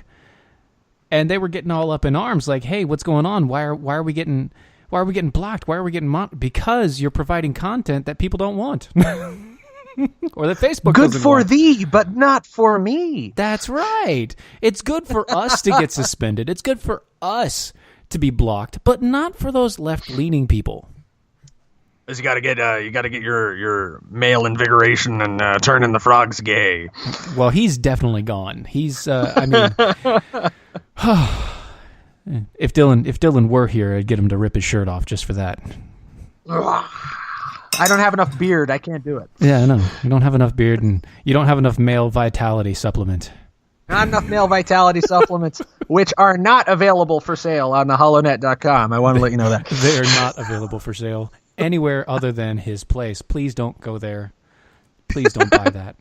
B: and they were getting all up in arms, like, "Hey, what's going on? Why are we getting blocked? Why are we getting because you're providing content that people don't want." Or that Facebook
A: good for
B: want.
A: Thee, but not for me.
B: That's right. It's good for us to get suspended. It's good for us to be blocked, but not for those left-leaning people.
A: You got to get your male invigoration and turning the frogs gay.
B: Well, he's definitely gone. He's I mean, If Dylan were here, I'd get him to rip his shirt off just for that.
A: I don't have enough beard. I can't do it.
B: Yeah, I know. You don't have enough beard, and you don't have enough male vitality supplement.
A: Not enough male vitality supplements, which are not available for sale on the hollownet.com. I want to let you know that.
B: They are not available for sale anywhere other than his place. Please don't go there. Please don't buy that.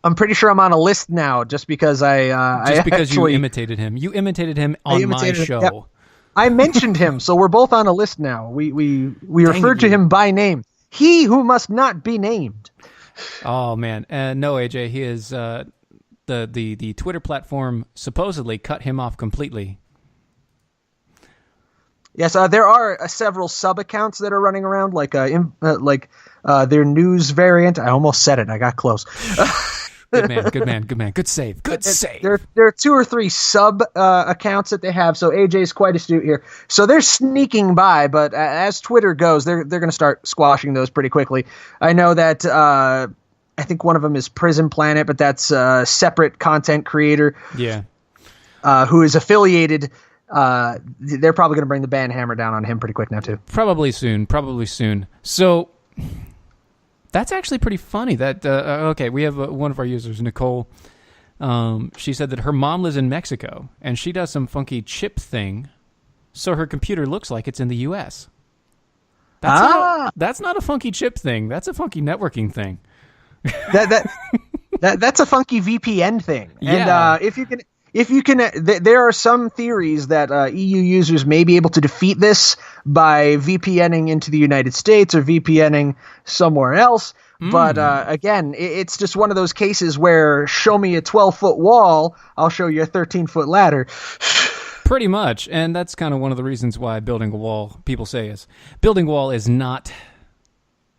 A: I'm pretty sure I'm on a list now just because
B: you imitated him. You imitated him on my show.
A: Yep. I mentioned him, so we're both on a list now. We referred to him by name. He who must not be named.
B: Oh man, no, AJ, he is the Twitter platform supposedly cut him off completely.
A: Yes, there are several sub accounts that are running around, like their news variant. I almost said it. I got close.
B: Good man. Good save.
A: There are 2 or 3 sub accounts that they have, so AJ's quite astute here. So they're sneaking by, but as Twitter goes, they're going to start squashing those pretty quickly. I know that I think one of them is Prison Planet, but that's a separate content creator.
B: Yeah.
A: Who is affiliated. They're probably going to bring the ban hammer down on him pretty quick now, too.
B: Probably soon. So that's actually pretty funny. That okay, we have one of our users, Nicole. She said that her mom lives in Mexico, and she does some funky chip thing, so her computer looks like it's in the U.S. That's not a funky chip thing. That's a funky networking thing.
A: That's a funky VPN thing.
B: Yeah.
A: And if you can, there are some theories that EU users may be able to defeat this by VPNing into the United States or VPNing somewhere else. But again, it's just one of those cases where show me a 12-foot wall, I'll show you a 13-foot ladder.
B: Pretty much, and that's kind of one of the reasons why building a wall, people say, is building a wall is not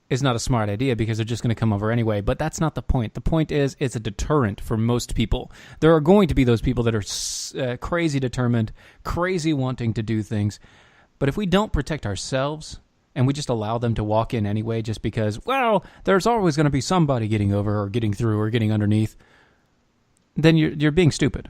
B: a smart idea because they're just going to come over anyway. But that's not the point. The point is it's a deterrent for most people. There are going to be those people that are crazy determined, crazy wanting to do things. But if we don't protect ourselves and we just allow them to walk in anyway just because, well, there's always going to be somebody getting over or getting through or getting underneath, then you're being stupid.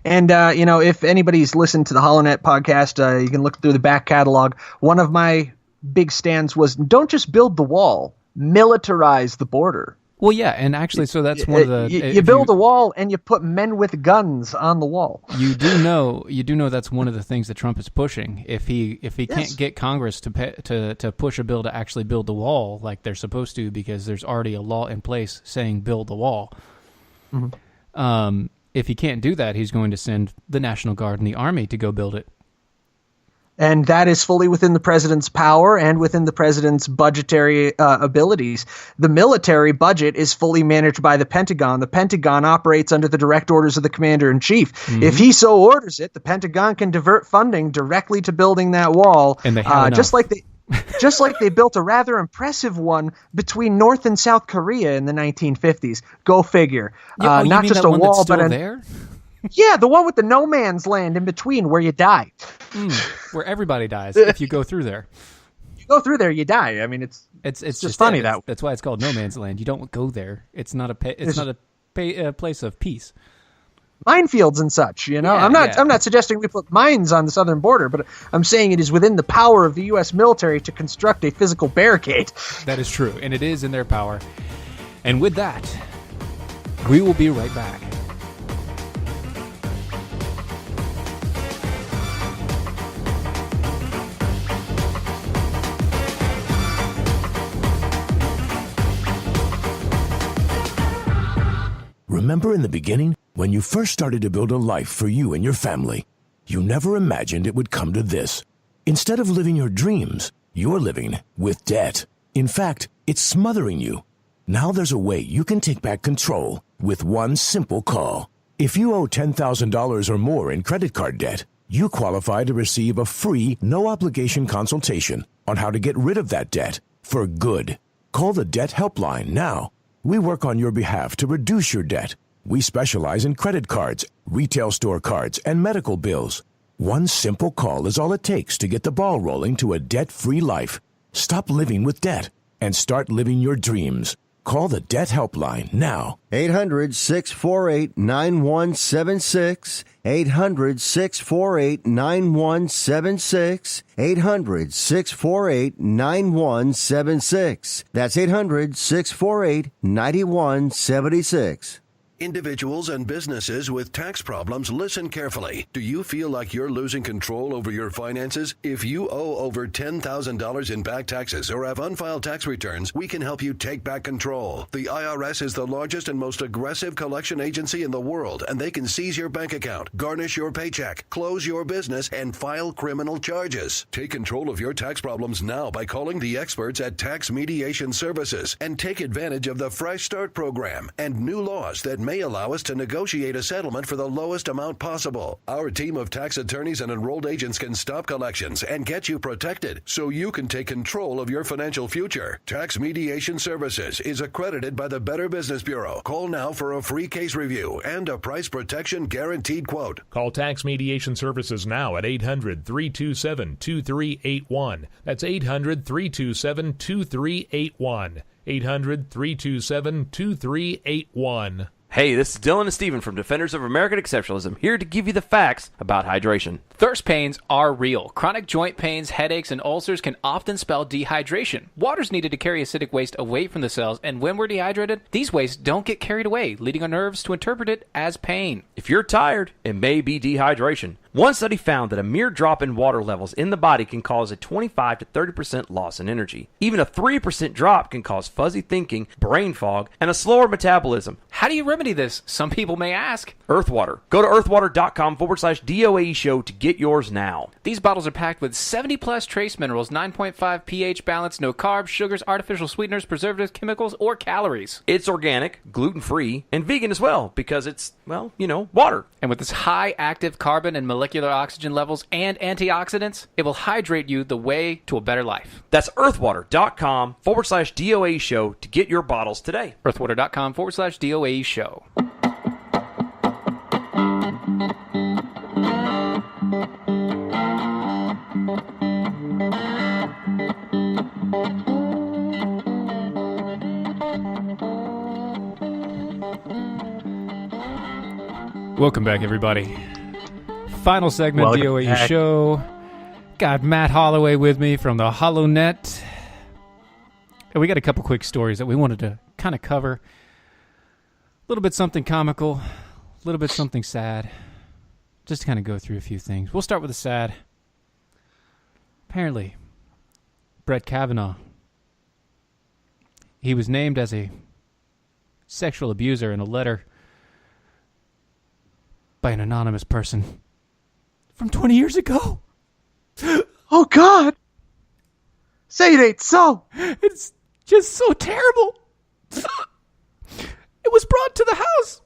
A: And, if anybody's listened to the HollowNet podcast, you can look through the back catalog. One of my big stands was don't just build the wall, militarize the border.
B: Well, yeah, and actually, so that's one of the...
A: You build a wall and you put men with guns on the wall.
B: You do know that's one of the things that Trump is pushing. If he can't get Congress to push a bill to actually build the wall like they're supposed to, because there's already a law in place saying build the wall. Mm-hmm. If he can't do that, he's going to send the National Guard and the Army to go build it.
A: And that is fully within the president's power and within the president's budgetary abilities. The military budget is fully managed by the Pentagon. The Pentagon operates under the direct orders of the commander-in-chief. Mm-hmm. If he so orders it, the Pentagon can divert funding directly to building that wall.
B: And they have
A: just like they built a rather impressive one between North and South Korea in the 1950s. Go figure. Not just a wall, but
B: there?
A: Yeah, the one with the no man's land in between where you die.
B: Where everybody dies if you go through there.
A: You go through there, you die. I mean, it's just funny
B: that's why it's called no man's land. You don't go there. It's not a place of peace.
A: Minefields and such,
B: Yeah,
A: I'm not suggesting we put mines on the southern border, but I'm saying it is within the power of the U.S. military to construct a physical barricade.
B: That is true, and it is in their power. And with that, we will be right back.
I: Remember in the beginning, when you first started to build a life for you and your family, you never imagined it would come to this. Instead of living your dreams, you're living with debt. In fact, it's smothering you. Now there's a way you can take back control with one simple call. If you owe $10,000 or more in credit card debt, you qualify to receive a free, no-obligation consultation on how to get rid of that debt for good. Call the Debt Helpline now. We work on your behalf to reduce your debt. We specialize in credit cards, retail store cards, and medical bills. One simple call is all it takes to get the ball rolling to a debt-free life. Stop living with debt and start living your dreams. Call the Debt Helpline now.
D: 800-648-9176. 800-648-9176. 800-648-9176. That's 800-648-9176.
J: Individuals and businesses with tax problems, listen carefully. Do you feel like you're losing control over your finances? If you owe over $10,000 in back taxes or have unfiled tax returns, we can help you take back control. The IRS is the largest and most aggressive collection agency in the world, and they can seize your bank account, garnish your paycheck, close your business, and file criminal charges. Take control of your tax problems now by calling the experts at Tax Mediation Services and take advantage of the Fresh Start program and new laws that may allow us to negotiate a settlement for the lowest amount possible. Our team of tax attorneys and enrolled agents can stop collections and get you protected so you can take control of your financial future. Tax Mediation Services is accredited by the Better Business Bureau. Call now for a free case review and a price protection guaranteed quote.
G: Call Tax Mediation Services now at 800-327-2381. That's 800-327-2381. 800-327-2381.
E: Hey, this is Dylan and Stephen from Defenders of American Exceptionalism, here to give you the facts about hydration.
B: Thirst pains are real. Chronic joint pains, headaches, and ulcers can often spell dehydration. Water's needed to carry acidic waste away from the cells, and when we're dehydrated, these wastes don't get carried away, leading our nerves to interpret it as pain.
E: If you're tired, it may be dehydration. One study found that a mere drop in water levels in the body can cause a 25 to 30% loss in energy. Even a 3% drop can cause fuzzy thinking, brain fog, and a slower metabolism.
B: How do you remedy this? Some people may ask.
E: Earthwater. Go to earthwater.com/DOAE show to get yours now.
B: These bottles are packed with 70 plus trace minerals, 9.5 pH balance, no carbs, sugars, artificial sweeteners, preservatives, chemicals, or calories.
E: It's organic, gluten-free, and vegan as well because it's, well, you know, water.
B: And with its high active carbon and molecular oxygen levels and antioxidants, it will hydrate you the way to a better life.
E: That's earthwater.com/DOAE show to get your bottles today.
B: earthwater.com/DOAE show. Welcome back, everybody. Final segment,
A: Welcome
B: DOAE
A: back.
B: show. Got Matt Holloway with me from the HollowNet. And we got a couple quick stories that we wanted to kind of cover. A little bit something comical, a little bit something sad. Just to kind of go through a few things. We'll start with the sad. Apparently, Brett Kavanaugh, he was named as a sexual abuser in a letter by an anonymous person from 20 years ago.
A: Oh, God. Say it ain't so.
B: It's just so terrible. It was brought to the house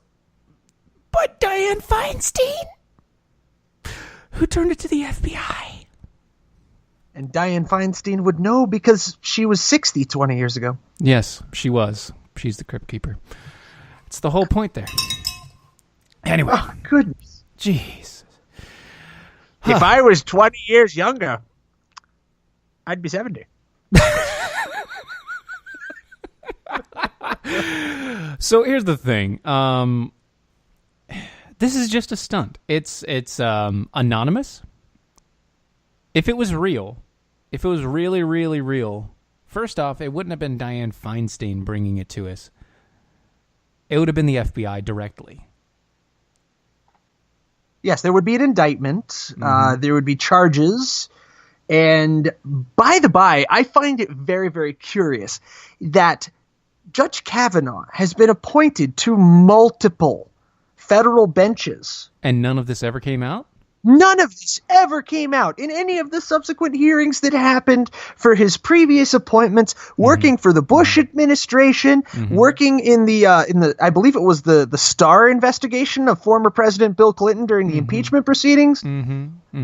B: by Dianne Feinstein, who turned it to the FBI.
A: And Dianne Feinstein would know because she was 60 20 years ago.
B: Yes, she was. She's the crypt keeper. It's the whole point there. Anyway.
A: Oh, goodness.
B: Jeez.
A: If I was 20 years younger, I'd be 70.
B: So here's the thing. This is just a stunt. It's anonymous. If it was real, if it was really, really real, first off, it wouldn't have been Dianne Feinstein bringing it to us. It would have been the FBI directly.
A: Yes, there would be an indictment. There would be charges. And by the by, I find it very, very curious that Judge Kavanaugh has been appointed to multiple federal benches.
B: And none of this ever came out?
A: None of this ever came out in any of the subsequent hearings that happened for his previous appointments, working for the Bush administration, working in the I believe it was the Starr investigation of former President Bill Clinton during the impeachment proceedings.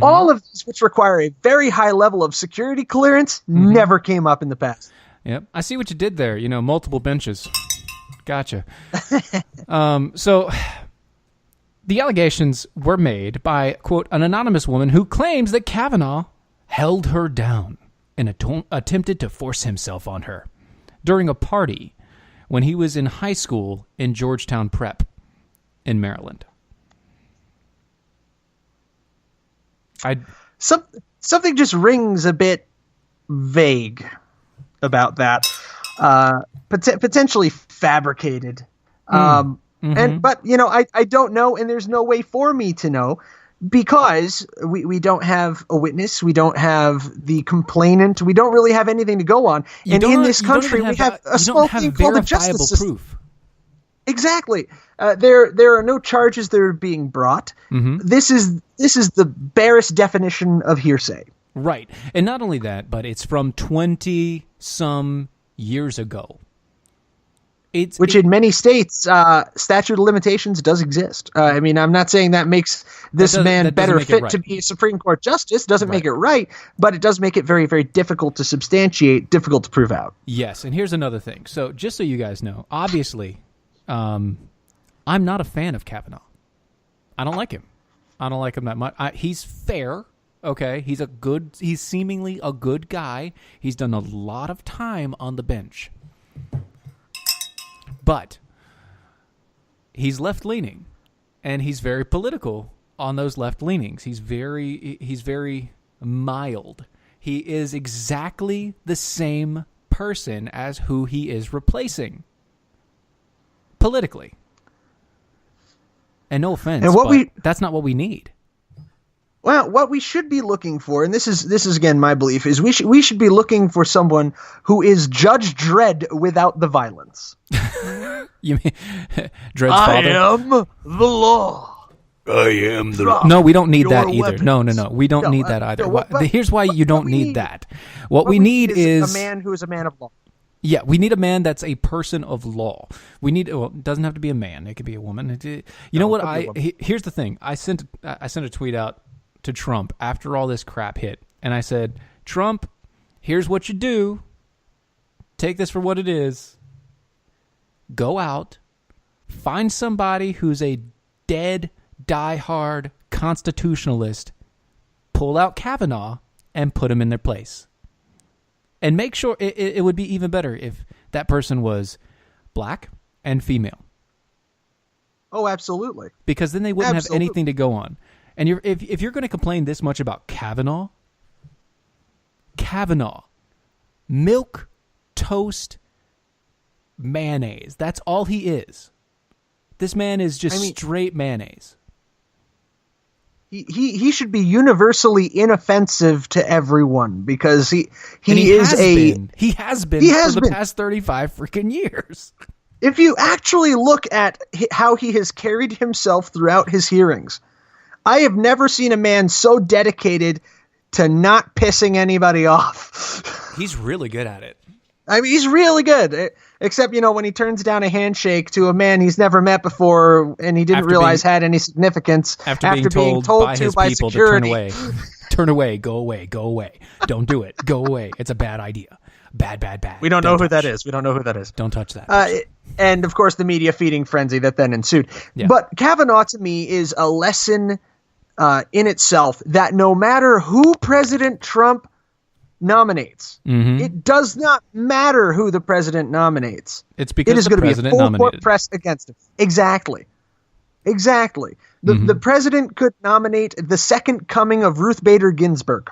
A: All of these, which require a very high level of security clearance, never came up in the past.
B: Yep. I see what you did there. You know, multiple benches. Gotcha. So the allegations were made by, quote, an anonymous woman who claims that Kavanaugh held her down and attempted to force himself on her during a party when he was in high school in Georgetown Prep in Maryland.
A: Something just rings a bit vague about that. Potentially fabricated. But I don't know, and there's no way for me to know, because we don't have a witness, we don't have the complainant, we don't really have anything to go on. And in this country, we have a small thing called the justice system.
B: Proof.
A: Exactly. There are no charges that are being brought.
B: Mm-hmm.
A: This is the barest definition of hearsay.
B: Right. And not only that, but it's from 20-some years ago. Which in
A: many states, statute of limitations does exist. I'm not saying that makes this man better fit to be a Supreme Court justice. Doesn't make it right, but it does make it very, very difficult to substantiate, difficult to prove out.
B: Yes, and here's another thing. So just so you guys know, obviously, I'm not a fan of Kavanaugh. I don't like him. I don't like him that much. He's fair. Okay, he's seemingly a good guy. He's done a lot of time on the bench. But he's left-leaning, and he's very political on those left leanings. He's very mild. He is exactly the same person as who he is replacing politically. And no offense, but that's not what we need.
A: Well, what we should be looking for, and this is again my belief, is we should be looking for someone who is Judge Dredd without the violence.
B: You mean Dredd's father?
A: I am the law.
I: I am the law.
B: No, we don't need that either. Weapons. No. We don't need that either. Here's why you don't need that. What we need is
A: a man who is a man of law.
B: Yeah, we need a man that's a person of law. It doesn't have to be a man. It could be a woman. Here's the thing. I sent a tweet out to Trump after all this crap hit, and I said, Trump, here's what you do. Take this for what it is. Go out, find somebody who's a dead, diehard constitutionalist, pull out Kavanaugh, and put him in their place. And make sure it would be even better if that person was black and female.
A: Oh, absolutely.
B: Because then they wouldn't have anything to go on. And if you're going to complain this much about Kavanaugh, milk, toast, mayonnaise. That's all he is. This man is just straight mayonnaise.
A: He should be universally inoffensive to everyone because he has been for the
B: past 35 freaking years.
A: If you actually look at how he has carried himself throughout his hearings, I have never seen a man so dedicated to not pissing anybody off.
B: He's really good at it.
A: He's really good. Except, when he turns down a handshake to a man he's never met before and he didn't realize had any significance
B: after being told by his people
A: security.
B: To turn away. Turn away. Go away. Don't do it. Go away. It's a bad idea. Bad.
A: We don't know who that is.
B: Don't touch that.
A: And, of course, the media feeding frenzy that then ensued. Yeah. But Kavanaugh, to me, is a lesson in itself that no matter who President Trump nominates, it does not matter who the president nominates.
B: It's because it is going to be a full court
A: press against him. Exactly. The president could nominate the second coming of Ruth Bader Ginsburg.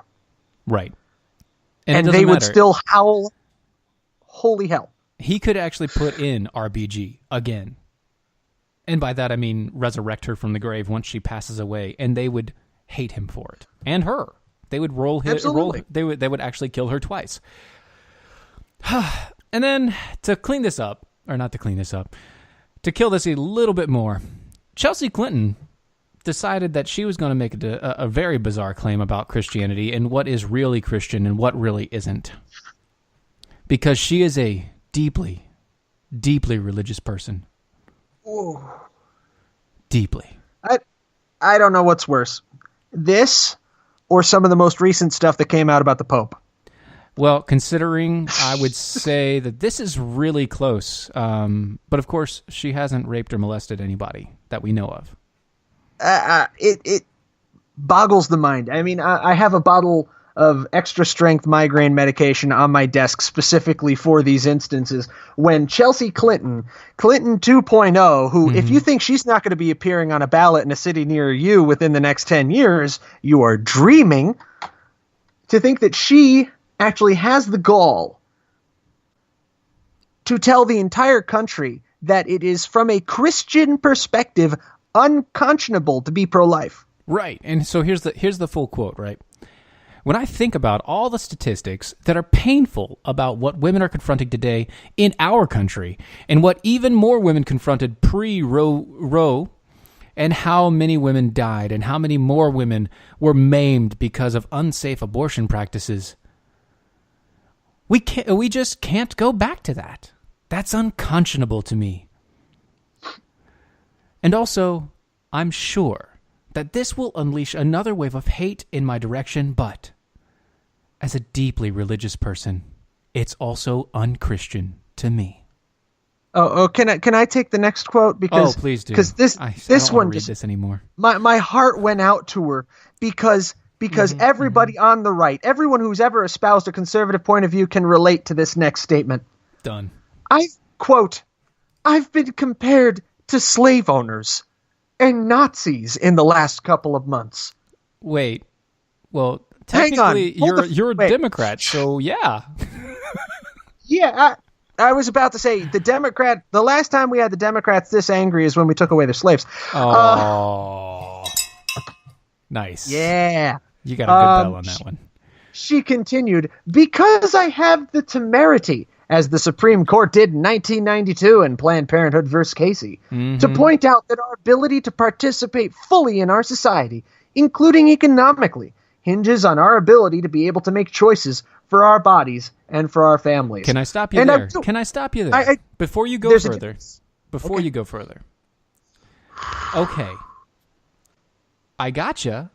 B: Right.
A: And they would still howl, holy hell.
B: He could actually put in RBG again. And by that I mean resurrect her from the grave once she passes away, and they would hate him for it. And her. They would they would actually kill her twice. And then to kill this a little bit more, Chelsea Clinton decided that she was going to make a very bizarre claim about Christianity and what is really Christian and what really isn't. Because she is a deeply, deeply religious person.
A: Ooh.
B: Deeply.
A: I don't know what's worse. This or some of the most recent stuff that came out about the Pope?
B: Well, considering, I would say that this is really close. But of course, she hasn't raped or molested anybody that we know of.
A: It boggles the mind. I have a bottle of extra strength migraine medication on my desk specifically for these instances when Chelsea Clinton 2.0, who, if you think she's not going to be appearing on a ballot in a city near you within the next 10 years, you are dreaming. To think that she actually has the gall to tell the entire country that it is, from a Christian perspective, unconscionable to be pro-life.
B: Right. And so here's the full quote, right? When I think about all the statistics that are painful about what women are confronting today in our country, and what even more women confronted pre-Roe, and how many women died, and how many more women were maimed because of unsafe abortion practices, we just can't go back to that. That's unconscionable to me. And also, I'm sure that this will unleash another wave of hate in my direction, but as a deeply religious person, it's also unchristian to me.
A: Oh, can I take the next quote? Because,
B: please do.
A: Because this
B: don't
A: one
B: read
A: just
B: this anymore.
A: My heart went out to her because everybody on the right, everyone who's ever espoused a conservative point of view, can relate to this next statement.
B: Done.
A: I've been compared to slave owners and Nazis in the last couple of months.
B: Wait. Well, technically, you're a Democrat, so yeah.
A: Yeah, I was about to say, the last time we had the Democrats this angry is when we took away their slaves.
B: Oh. Nice.
A: Yeah.
B: You got a good bell on that one.
A: She continued, because I have the temerity, as the Supreme Court did in 1992 in Planned Parenthood versus Casey, to point out that our ability to participate fully in our society, including economically, hinges on our ability to be able to make choices for our bodies and for our families.
B: Can I stop you there? Can I stop you there? Before you go further. Before you go further. Okay. I gotcha.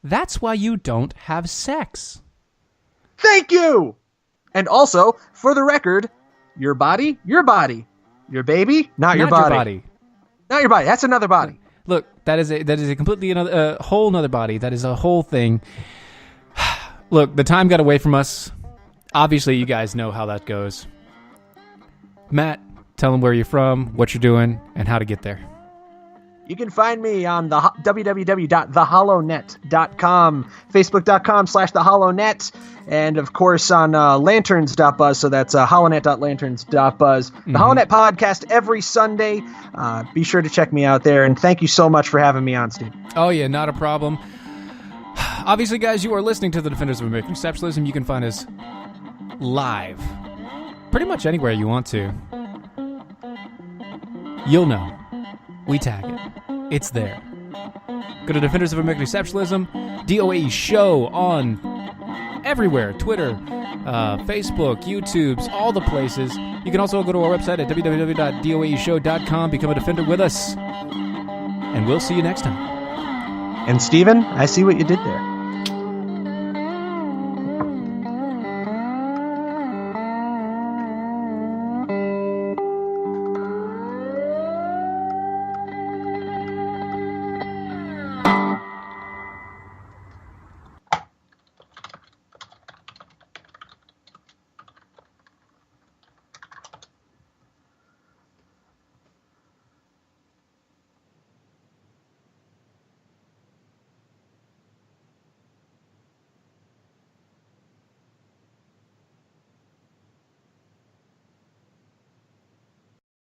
B: That's why you don't have sex.
A: Thank you! And also, for the record, your body, your body. Your baby, not your body. Not your body. That's another body.
B: Look, that is a completely whole another body. That is a whole thing. Look, the time got away from us. Obviously, you guys know how that goes. Matt, tell them where you're from, what you're doing, and how to get there.
A: You can find me on the www.thehollownet.com, facebook.com/thehollownet, and of course on Lanterns.Buzz, so that's hollownet.lanterns.buzz. The Hollownet podcast every Sunday. Be sure to check me out there, and thank you so much for having me on, Steve.
B: Oh yeah, not a problem. Obviously, guys, you are listening to the Defenders of American Exceptionalism. You can find us live pretty much anywhere you want to. You'll know. We tag it. It's there. Go to Defenders of American Exceptionalism, DOAE Show on everywhere. Twitter, Facebook, YouTubes, all the places. You can also go to our website at www.doaeshow.com. Become a Defender with us. And we'll see you next time.
A: And Stephen, I see what you did there.